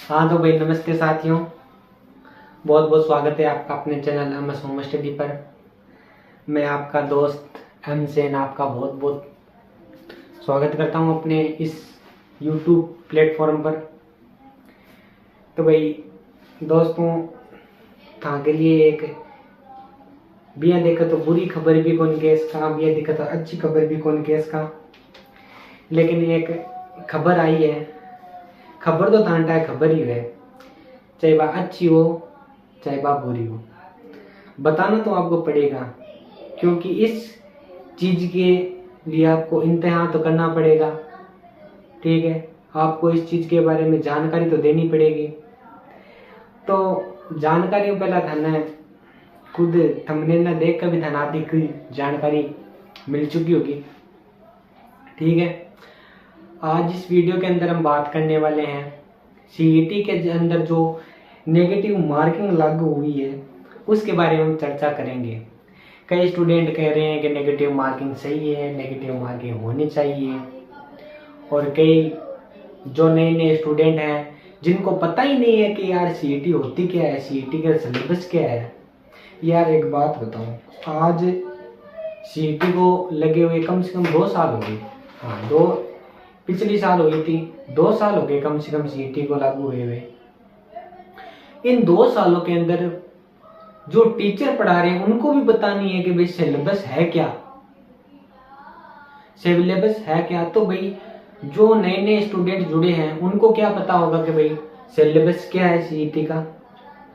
हाँ तो भाई नमस्ते साथियों। बहुत बहुत स्वागत है आपका अपने चैनल एमएस होम स्टडी पर। मैं आपका दोस्त एम सेन आपका बहुत बहुत स्वागत करता हूँ अपने इस यूट्यूब प्लेटफॉर्म पर। तो भाई दोस्तों, था के लिए एक बिया देखा तो बुरी खबर भी कौन केस का, बिया देखा तो अच्छी खबर भी कौन केस का। लेकिन एक खबर आई है, खबर तो थांटा है, खबर ही है, चाहे वह अच्छी हो चाहे वह बुरी हो, बताना तो आपको पड़ेगा। क्योंकि इस चीज के लिए आपको इम्तिहान तो करना पड़ेगा, ठीक है। आपको इस चीज के बारे में जानकारी तो देनी पड़ेगी। तो जानकारी पहला थाना खुद थंबनेल ना देख कर भी थाना आदि की जानकारी मिल चुकी होगी, ठीक है। आज इस वीडियो के अंदर हम बात करने वाले हैं सीईटी के अंदर जो नेगेटिव मार्किंग लागू हुई है उसके बारे में हम चर्चा करेंगे। कई स्टूडेंट कह रहे हैं कि नेगेटिव मार्किंग सही है, नेगेटिव मार्किंग होनी चाहिए, और कई जो नए नए स्टूडेंट हैं जिनको पता ही नहीं है कि यार सीईटी होती क्या है, सीईटी का सिलेबस क्या है। यार एक बात बताऊं, आज सीईटी को लगे हुए कम से कम 2 साल हो गए। हाँ, दो पिछली साल हो गई थी, 2 साल हो गए कम से कम सीईटी को लागू हुए हुए। इन 2 सालों के अंदर जो टीचर पढ़ा रहे हैं उनको भी पता नहीं है कि भाई सिलेबस है क्या, सिलेबस है क्या। तो भाई जो नए नए स्टूडेंट जुड़े हैं उनको क्या पता होगा कि भाई सिलेबस क्या है सीईटी का।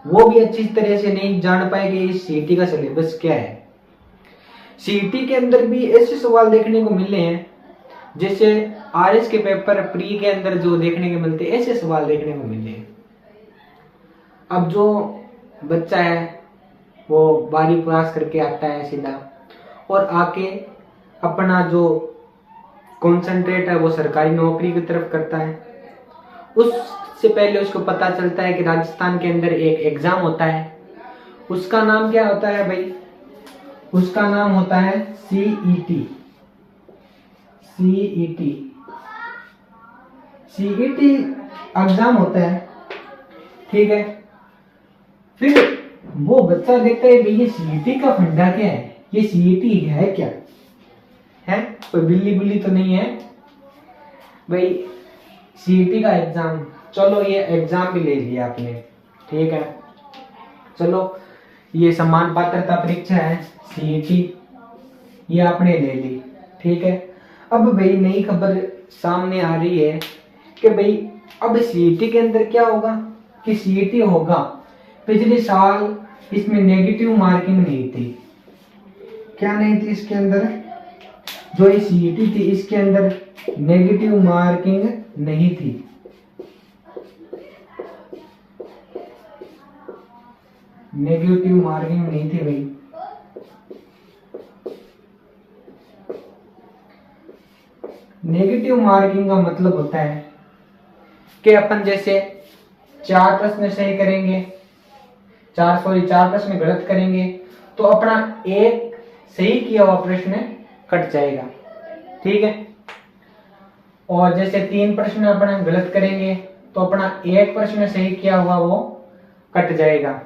वो भी अच्छी तरह से नहीं जान पाएंगे इस सीईटी का सिलेबस क्या है। सीईटी के अंदर भी ऐसे सवाल देखने को मिले हैं जैसे आरएस के पेपर प्री के अंदर जो देखने को मिलते हैं, ऐसे सवाल देखने को मिले हैं। अब जो बच्चा है वो 12वीं पास करके आता है सीधा, और आके अपना जो कॉन्सेंट्रेट है वो सरकारी नौकरी की तरफ करता है। उससे पहले उसको पता चलता है कि राजस्थान के अंदर एक एग्जाम होता है, उसका नाम क्या होता है भाई, उसका नाम होता है सीईटी। सीईटी सीईटी एग्जाम होता है, ठीक है। फिर वो बच्चा देखता है भाई ये सीईटी का फंडा क्या है, ये सीईटी है क्या है, कोई बिल्ली बुल्ली तो नहीं है भाई। सीईटी का एग्जाम, चलो ये एग्जाम भी ले लिया आपने, ठीक है। चलो ये समान पात्रता परीक्षा है सीईटी, ये आपने ले ली, ठीक है। अब भाई नई खबर सामने आ रही है कि भाई अब सीईटी के अंदर क्या होगा कि सीईटी होगा, पिछले साल इसमें नेगेटिव मार्किंग नहीं थी। क्या नहीं थी इसके अंदर, जो ये सीईटी थी इसके अंदर नेगेटिव मार्किंग नहीं थी। नेगेटिव मार्किंग नहीं थी भाई। नेगेटिव मार्किंग का मतलब होता है कि अपन जैसे 4 प्रश्न सही करेंगे, 4 प्रश्न गलत करेंगे तो अपना एक सही किया हुआ प्रश्न कट जाएगा, ठीक है। और जैसे 3 प्रश्न अपना गलत करेंगे तो अपना एक प्रश्न सही किया हुआ वो कट जाएगा।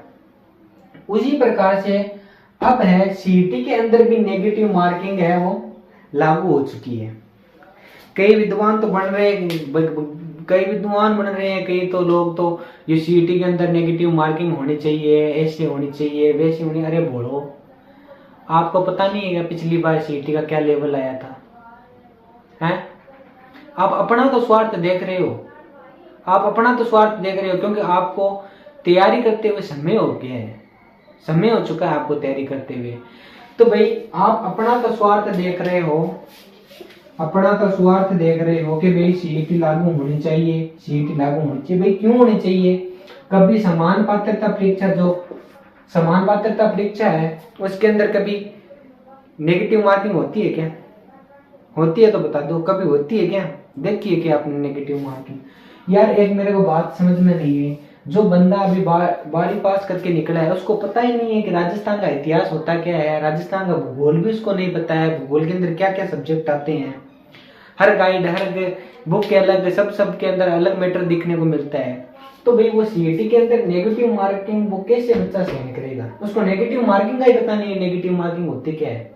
उसी प्रकार से अब है सीईटी के अंदर भी नेगेटिव मार्किंग है वो लागू हो चुकी है। कई विद्वान तो बन रहे हैं, कई तो लोग तो ये सीईटी के अंदर नेगेटिव मार्किंग होनी चाहिए, ऐसे होनी चाहिए, वैसे होनी। अरे बोलो, आपको पता नहीं है पिछली बार सीईटी का क्या लेवल आया था, हैं? आप अपना तो स्वार्थ देख रहे हो, आप अपना तो स्वार्थ देख रहे हो, क्योंकि आपको तैयारी करते हुए समय हो गया है, समय हो चुका है आपको तैयारी करते हुए। तो भाई आप अपना तो स्वार्थ देख रहे हो, अपना तो स्वार्थ देख रहे हो कि भाई सीईटी लागू होनी चाहिए, सीईटी लागू होनी चाहिए। भाई क्यों होनी चाहिए? कभी समान पात्रता परीक्षा, जो समान पात्रता परीक्षा है उसके अंदर कभी नेगेटिव मार्किंग होती है क्या? होती है तो बता दो, कभी होती है क्या? देखिए क्या आपने नेगेटिव मार्किंग। यार एक मेरे को बात समझ में नहीं है, जो बंदा अभी 12वीं पास करके निकला है उसको पता ही नहीं है कि राजस्थान का इतिहास होता क्या है, राजस्थान का भूगोल भी उसको नहीं पता है, भूगोल के अंदर क्या क्या सब्जेक्ट आते हैं। हर गाइड, हर बुक के अलग, सब के अंदर अलग मैटर दिखने को मिलता है। तो भाई वो सीईटी के अंदर नेगेटिव मार्किंग वो कैसे बच्चा सहन करेगा? उसको नेगेटिव मार्किंग का ही पता नहीं है नेगेटिव मार्किंग होती क्या है।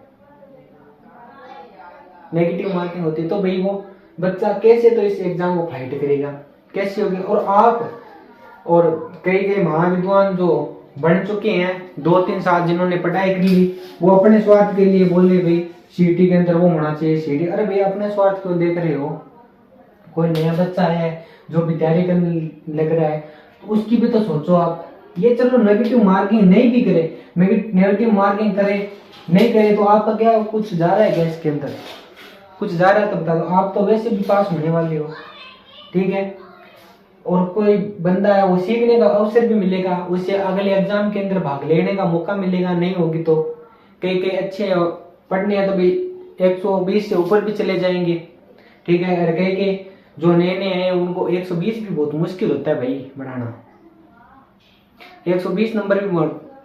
नेगेटिव मार्किंग होती तो भाई वो बच्चा कैसे तो इस एग्जाम को फाइट करेगा, कैसे होगी? और आप और कई कई महाविद्वान जो बन चुके हैं 2-3 साल जिन्होंने पढ़ाई की ली, वो अपने स्वार्थ के लिए बोले भाई सीईटी के अंदर वो होना चाहिए सीईटी। अरे भाई अपने स्वार्थ क्यों देख रहे हो? कोई नया बच्चा है जो भी तैयारी करने लग रहा है तो उसकी भी तो सोचो आप। ये चलो नेगेटिव मार्किंग नहीं भी करे, नेगेटिव मार्किंग करे नहीं करे तो आपका क्या कुछ जा रहा है क्या इसके अंदर? कुछ जा रहा है तो बता दो, आप तो वैसे भी पास होने वाले हो, ठीक है? और कोई बंदा है वो सीखने का अवसर भी मिलेगा, उसे अगले एग्जाम के अंदर भाग लेने का मौका मिलेगा। नहीं होगी तो कई कई अच्छे पढ़ने हैं तो भाई 120 से ऊपर भी चले जाएंगे, ठीक है? और कई कई जो नए नए हैं उनको 120 भी बहुत मुश्किल होता है भाई बनाना, 120 नंबर भी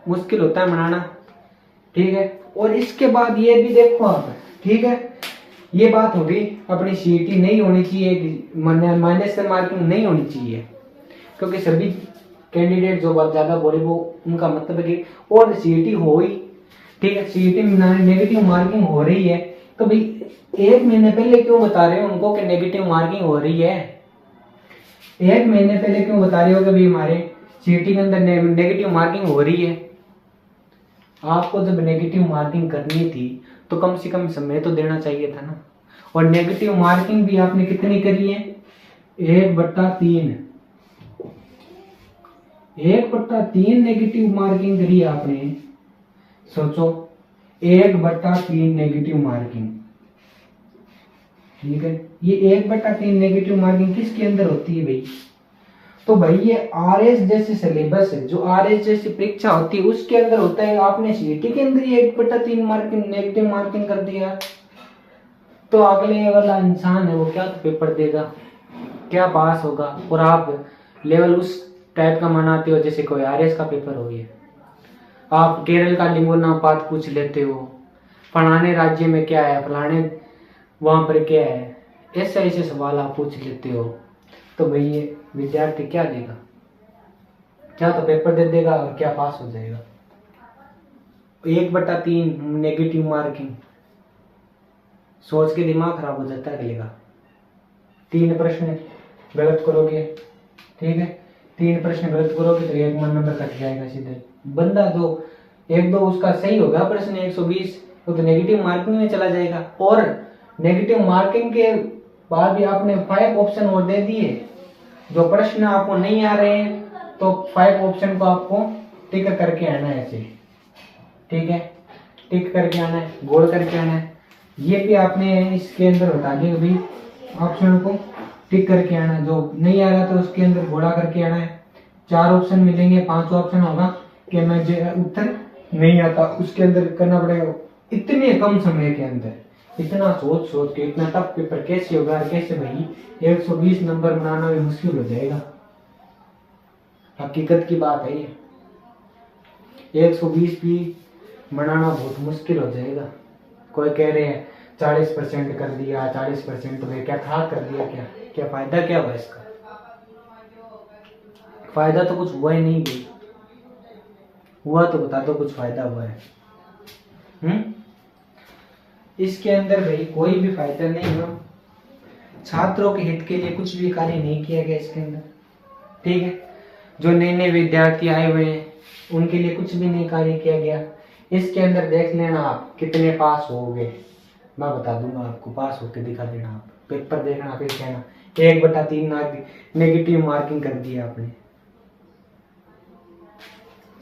मुश्किल होता है बनाना, ठीक है? और इसके बाद ये भी देखो आप, ठीक है? ये बात होगी अपनी सीईटी नहीं होनी चाहिए, माइनस से मार्किंग नहीं होनी चाहिए, क्योंकि सभी कैंडिडेट जो बहुत ज्यादा बोले वो उनका मतलब है कि और सीईटी हो ही, ठीक है? सीईटी में नेगेटिव मार्किंग हो रही है तो भाई 1 महीने पहले क्यों बता रहे हो उनको कि नेगेटिव मार्किंग हो रही है? 1 महीने पहले क्यों बता रहे हो कि भाई हमारे सीईटी के अंदर नेगेटिव मार्किंग हो रही है? आपको जब नेगेटिव मार्किंग करनी थी तो कम से कम समय तो देना चाहिए था ना। और नेगेटिव मार्किंग भी आपने कितनी करी है? 1/3, 1/3 नेगेटिव मार्किंग करी आपने। सोचो 1/3 नेगेटिव मार्किंग, ठीक है? ये 1/3 नेगेटिव मार्किंग किसके अंदर होती है भाई? तो भाई ये आरएस जैसे सिलेबस है, जो आरएस जैसी परीक्षा होती है उसके अंदर होता है। आपने सीईटी के अंदर ही 1/3 मार्किंग नेगेटिव मार्किंग कर दिया तो अगले वाला इंसान है वो क्या तो पेपर देगा, क्या पास होगा? और आप लेवल उस टाइप का मनाते हो जैसे कोई आरएस का पेपर हो गया। आप केरल का लिंगोनापात पूछ लेते हो, फलाने राज्य में क्या है, फलाने वहां पर क्या है, ऐसे ऐसे सवाल आप पूछ लेते हो। तो भाई ये विद्यार्थी क्या देगा? क्या तो पेपर दे देगा और क्या पास हो जाएगा? 1/3 नेगेटिव मार्किंग, सोच के दिमाग खराब हो जाता है अगले का। 3 प्रश्न गलत करोगे, ठीक है? 3 प्रश्न गलत करोगे तो 1 नंबर कट जाएगा सीधे। बंदा जो 1-2 उसका सही होगा प्रश्न 120 वो तो नेगेटिव मार्किंग में चला जाएगा। और नेगेटिव मार्किंग के बाद भी आपने 5 ऑप्शन और दे दिए। जो प्रश्न आपको नहीं आ रहे हैं तो 5 ऑप्शन को आपको टिक करके आना है ऐसे, ठीक है? टिक करके आना है, गोल करके आना है। ये भी आपने इसके अंदर बता दिया भाई, ऑप्शन को टिक करके आना है। जो नहीं आ रहा तो उसके अंदर घोड़ा करके आना है। 4 ऑप्शन मिलेंगे, 5 ऑप्शन होगा कि मैं जो उत्तर नहीं आता उसके अंदर करना पड़ेगा। इतने कम समय के अंदर इतना सोच सोच के इतना टफ पेपर कैसे होगा? कैसे भाई 120 नंबर बनाना भी मुश्किल हो जाएगा। हकीकत की बात है ये, 120 भी बनाना बहुत मुश्किल हो जाएगा। कोई कह रहे हैं 40% कर दिया, 40% तो क्या खा कर दिया, क्या क्या फायदा क्या हुआ इसका? फायदा तो कुछ हुआ ही नहीं भाई। हुआ तो बता दो कुछ फायदा हुआ है? इसके अंदर भाई कोई भी फायदा नहीं हुआ। छात्रों के हित के लिए कुछ भी कार्य नहीं किया गया इसके अंदर, ठीक है? जो नए नए विद्यार्थी आए हुए हैं उनके लिए कुछ भी नहीं कार्य किया गया। इसके अंदर देख लेना आप कितने पास हो गए, मैं बता दूंगा आपको, पास होके दिखा देना। आप पेपर देखना फिर कहना 1/3 नेगेटिव मार्किंग कर दिया आपने।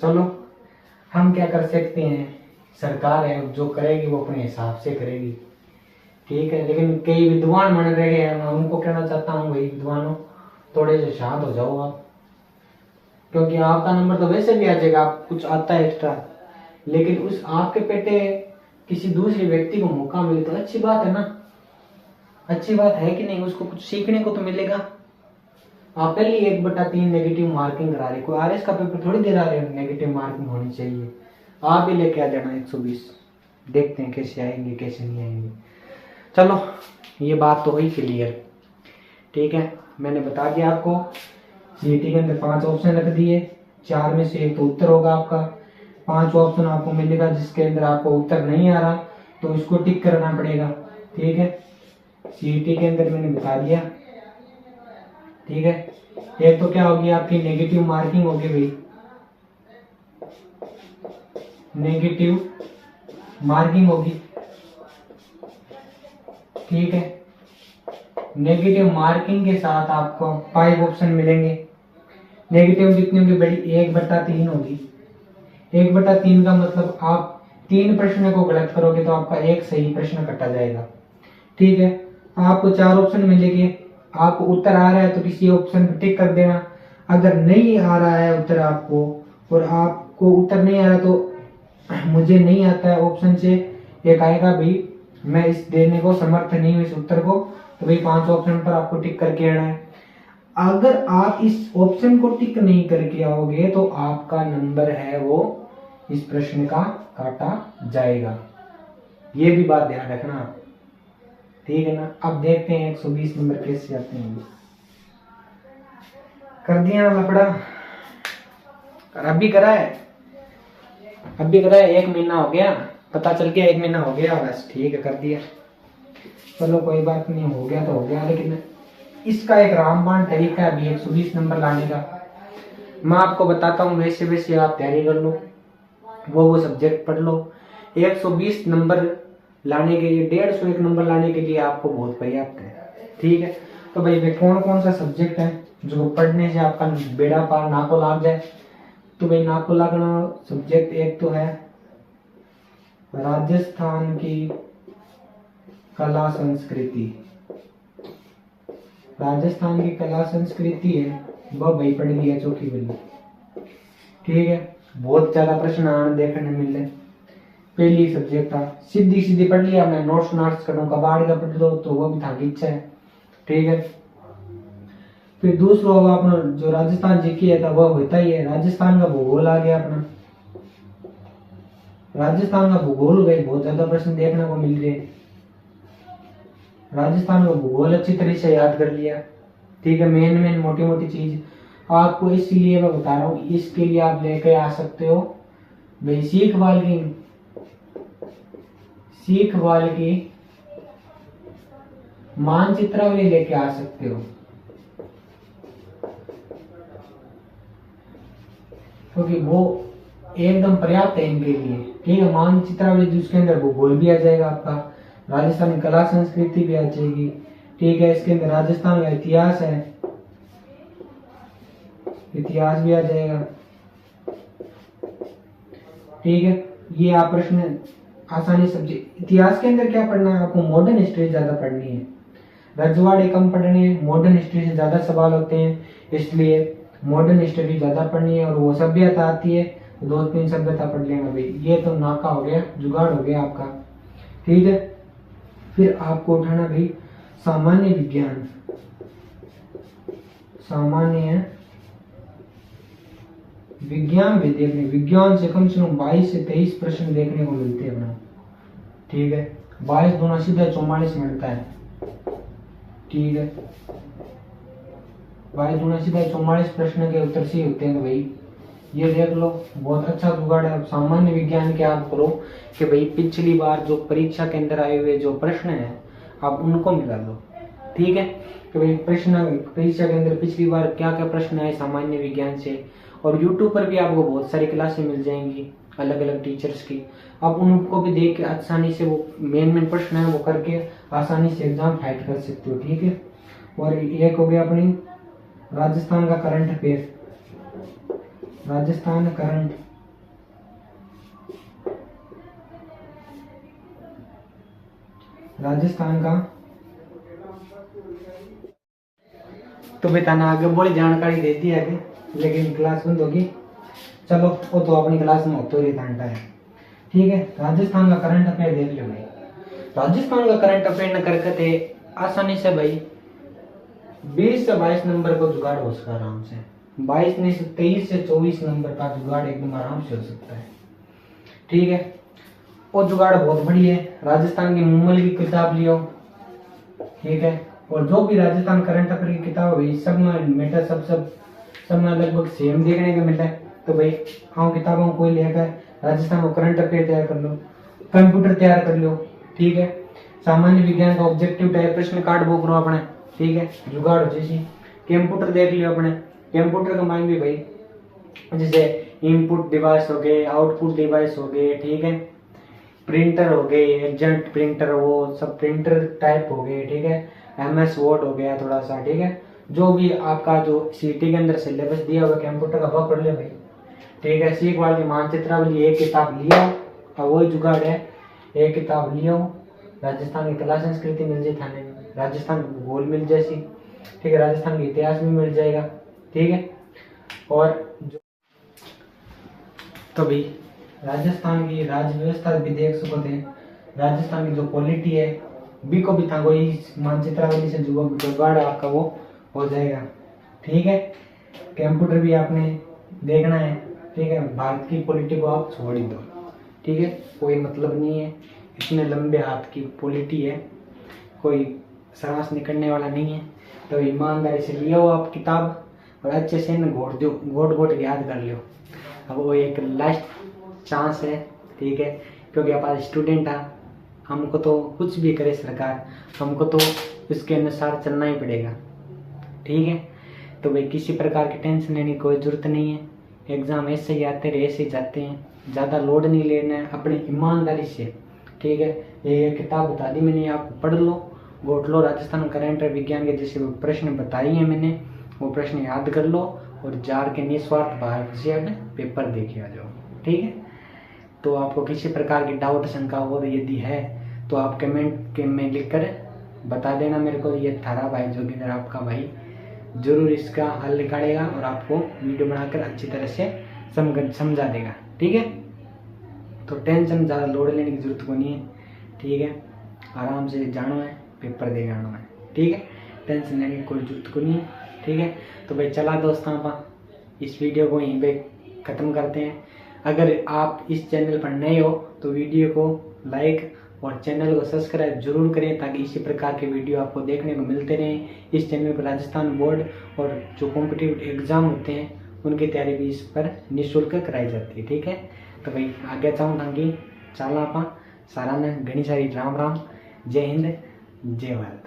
चलो हम क्या कर सकते हैं, सरकार है जो करेगी वो अपने हिसाब से करेगी, ठीक है? लेकिन कई विद्वान बन रहे हैं, मैं उनको कहना चाहता हूँ भाई विद्वानों थोड़े से शांत हो जाओ आप, क्योंकि आपका नंबर तो वैसे भी आ जाएगा, आप कुछ आता है एक्स्ट्रा, लेकिन उस आपके पेटे किसी दूसरे व्यक्ति को मौका मिले तो अच्छी बात है ना। अच्छी बात है कि नहीं? उसको कुछ सीखने को तो मिलेगा। आप पहले 1/3 नेगेटिव मार्किंग करा रहे, कोई आरएस का पेपर थोड़ी दे रहा है नेगेटिव मार्किंग होनी चाहिए। आप ही लेके आ जाना 120, देखते हैं कैसे आएंगे कैसे नहीं आएंगे। चलो ये बात तो हुई क्लियर, ठीक है? मैंने बता दिया आपको सीईटी के अंदर 5 ऑप्शन रख दिए, 4 में से एक तो उत्तर होगा आपका। 5 ऑप्शन आपको मिलेगा, जिसके अंदर आपको उत्तर नहीं आ रहा तो इसको टिक करना पड़ेगा। ठीक है, सीईटी के अंदर मैंने बता दिया। ठीक है, एक तो क्या होगी आपकी नेगेटिव मार्किंग होगी भाई, नेगेटिव मार्किंग होगी। ठीक है, नेगेटिव मार्किंग के साथ आपको 5 ऑप्शन मिलेंगे। नेगेटिव कितनी होगी बड़ी, 1/3 होगी। 1/3 का मतलब आप 3 प्रश्न को गलत करोगे तो आपका एक सही प्रश्न कटा जाएगा। ठीक है, आपको 4 ऑप्शन मिलेंगे, आपको उत्तर आ रहा है तो किसी ऑप्शन पर टिक कर देना। अगर नहीं आ रहा है उत्तर आपको, और आपको उत्तर नहीं आ रहा तो मुझे नहीं आता है ऑप्शन से एक आएगा भाई मैं इस देने को समर्थ नहीं हूँ इस उत्तर को, तो भाई 5 ऑप्शन पर आपको टिक करके आना है। अगर आप इस ऑप्शन को टिक नहीं करके आओगे तो आपका नंबर है वो इस प्रश्न का काटा जाएगा। ये भी बात ध्यान रखना आप। ठीक है ना। अब देखते हैं 120 नंबर कैसे आते हैं। कर दिया लफड़ा, अभी करा है, 1 महीना हो गया, पता चल गया 1 महीना हो गया बस। ठीक है, कर दिया, चलो कोई बात नहीं, हो गया तो हो गया। लेकिन इसका एक रामबाण तरीका है अभी 120 नंबर लाने का, मैं आपको बताता हूँ। वैसे वैसे आप तैयारी कर लो, वो सब्जेक्ट पढ़ लो। 120 नंबर लाने के लिए, 150 नंबर लाने के लिए आपको बहुत पर्याप्त है। ठीक है, तो भाई कौन कौन सा सब्जेक्ट है जो पढ़ने से आपका बेड़ा पार ना को लाग जाए। तो भाई ना को लागना सब्जेक्ट एक तो है राजस्थान की कला संस्कृति। राजस्थान की कला संस्कृति है वह भाई पढ़ लिया चौकी वाली। ठीक है, बहुत ज्यादा प्रश्न आने देखने मिले। पहली सब्जेक्ट था सीधी सीधी पढ़ लिया, मैं नोट्स नोट्स करूँ कबाड़ का पढ़ लो तो वो भी था इच्छा है। ठीक है, फिर दूसरा होगा अपना जो राजस्थान जीके है था वह होता ही है। राजस्थान का भूगोल आ गया अपना, राजस्थान का भूगोल गए बहुत ज्यादा प्रश्न देखने को मिल रहे। राजस्थान का भूगोल अच्छी तरह से याद कर लिया। ठीक है, मेन मेन मोटी मोटी चीज आपको इसलिए मैं बता रहा हूँ, इसके लिए आप लेके आ सकते हो भाई सीख वाल की मानचित्रावली लेके आ सकते हो, क्योंकि वो एकदम पर्याप्त है इनके लिए। ठीक है, मानचित्रावली जिसके अंदर भूगोल भी आ जाएगा आपका, राजस्थान की कला संस्कृति भी आ जाएगी। ठीक है, इसके अंदर राजस्थान का इतिहास है, इतिहास भी आ जाएगा। ठीक है, ये आप प्रश्न आसानी सब्जेक्ट। इतिहास के अंदर क्या पढ़ना है आपको, मॉडर्न हिस्ट्री ज्यादा पढ़नी है, रजवाड़े कम पढ़ने, मॉडर्न हिस्ट्री से ज्यादा सवाल होते हैं, इसलिए मॉडर्न हिस्ट्री ज्यादा पढ़नी है। और वो सभ्यता आती है तो 2-3 सभ्यता पढ़ लेना भाई। ये तो नाका हो गया, जुगाड़ हो गया आपका। ठीक है, फिर आपको उठाना भाई सामान्य विज्ञान, सामान्य विज्ञान भी देखने, विज्ञान से कम 22 से 23 प्रश्न देखने को मिलते हैं अपना। ठीक है, 22 दूना सीधा 44 मिलता है। ठीक है, 22 दूना सीधा 44 प्रश्न के उत्तर से होते हैं। तो भाई ये देख लो, बहुत अच्छा जुगाड़ है। सामान्य विज्ञान के आप करो कि भाई पिछली बार जो परीक्षा के अंदर आए हुए जो प्रश्न है आप उनको मिला लो। ठीक है, कि भाई प्रश्न परीक्षा के अंदर पिछली बार क्या क्या प्रश्न आए सामान्य विज्ञान से। और YouTube पर भी आपको बहुत सारी क्लासें मिल जाएंगी अलग अलग टीचर्स की, आप उनको भी देख के आसानी से वो मेन प्रश्न है वो करके आसानी से एग्जाम फाइट कर सकते हो। ठीक है, और एक हो गया अपनी राजस्थान का current affair, Rajasthan current Rajasthan का। तो बेताना आगे बड़ी जानकारी देती है आगे, लेकिन क्लास बंद होगी। चलो वो तो अपनी क्लास में होते ही घंटा है। ठीक है, राजस्थान का करंट अफेयर देख लो भाई। राजस्थान का करंट अफेयर न करके थे आसानी से भाई 20 से 22 नंबर को जुगाड़ हो सकता है आराम से। 22 नहीं से 23 से 24 नंबर का जुगाड़ एकदम आराम से हो सकता है। ठीक है, वो जुगाड़ बहुत बढ़िया है। राजस्थान की मुमल की किताब लियो। ठीक है, और जो भी राजस्थान करंट अफेयर की किताब है सब में मेटा सब सब में लगभग सेम देखने को मिलता है। तो भाई हाँ किताबों को लेकर राजस्थान को करंट अफेयर तैयार कर लो, कंप्यूटर तैयार कर लो, ठीक है। सामान्य विज्ञान का ऑब्जेक्टिव टाइप प्रश्न कार्ड बुक रो अपने, ठीक है, जुगाड़ जैसी। कंप्यूटर देख लियो अपने, कंप्यूटर का माइंड भी भाई जैसे इनपुट डिवाइस हो गए, आउटपुट डिवाइस हो गए, ठीक है, प्रिंटर हो गए, एजेंट प्रिंटर वो सब प्रिंटर टाइप हो गए, ठीक है, MS वर्ड हो गया थोड़ा सा, ठीक है। जो भी आपका जो सीटी के अंदर सिलेबस दिया हुआ कंप्यूटर का वह पढ़ ले भाई, ठीक है। सीख वाली मानचित्रावली एक किताब लिया और वही जुगाड़ है, एक किताब लियो, राजस्थान की कला संस्कृति मिल जाए थाने में, राजस्थान की भूगोल मिल जैसी, ठीक है, राजस्थान का इतिहास भी मिल जाएगा, ठीक है। और जो तो भाई राजस्थान की राज्य व्यवस्था भी देख सको थे, राजस्थान की जो पॉलिटी है बी को भी था वही मानचित्रावली से जुगाड़ आपका वो हो जाएगा, ठीक है। कंप्यूटर भी आपने देखना है, ठीक है। भारत की पॉलिटी को आप छोड़ ही दो, ठीक है, कोई मतलब नहीं है, इतने लंबे हाथ की पॉलिटी है, कोई सांस निकलने वाला नहीं है। तो ईमानदारी से लियो आप किताब और अच्छे से न घोट दो, घोट घोट याद कर लियो। अब वो एक लास्ट चांस है, ठीक है, क्योंकि आप स्टूडेंट हैं, हमको तो कुछ भी करे सरकार, हमको तो इसके अनुसार चलना ही पड़ेगा, ठीक है। तो भाई किसी प्रकार की टेंशन लेने की कोई ज़रूरत नहीं है, एग्ज़ाम ऐसे ही आते रहे ऐसे ही जाते हैं, ज़्यादा लोड नहीं लेना है, अपनी ईमानदारी से, ठीक है। ये किताब बता दी मैंने, आप पढ़ लो, घोट लो, राजस्थान करंट विज्ञान के जैसे प्रश्न बताई हैं मैंने, वो प्रश्न याद कर लो और जार के निस्वार्थ भाव से पेपर देखे आ जाओ, ठीक है। तो आपको किसी प्रकार की डाउट शंका और यदि है तो आप कमेंट के में लिख कर बता देना मेरे को। ये थारा भाई जोगिंदर आपका भाई जरूर इसका हल निकालेगा और आपको वीडियो बनाकर अच्छी तरह से समझा देगा, ठीक है। तो टेंशन ज़्यादा लोड लेने की जरूरत को नहीं है, ठीक है। आराम से जानो है, पेपर दे जाना है, ठीक है, टेंशन लेने की कोई जरूरत को नहीं है, ठीक है। तो भाई चला दोस्तों आप इस वीडियो को यहीं पे ख़त्म करते हैं। अगर आप इस चैनल पर नए हो तो वीडियो को लाइक और चैनल को सब्सक्राइब जरूर करें, ताकि इसी प्रकार के वीडियो आपको देखने को मिलते रहें। इस चैनल पर राजस्थान बोर्ड और जो कॉम्पिटिटिव एग्ज़ाम होते हैं उनकी तैयारी भी इस पर निःशुल्क कराई जाती है, ठीक है। तो भाई आगे चाहूँ कि चाला आप सारा ने घनी सारी राम राम, जय हिंद, जय भारत।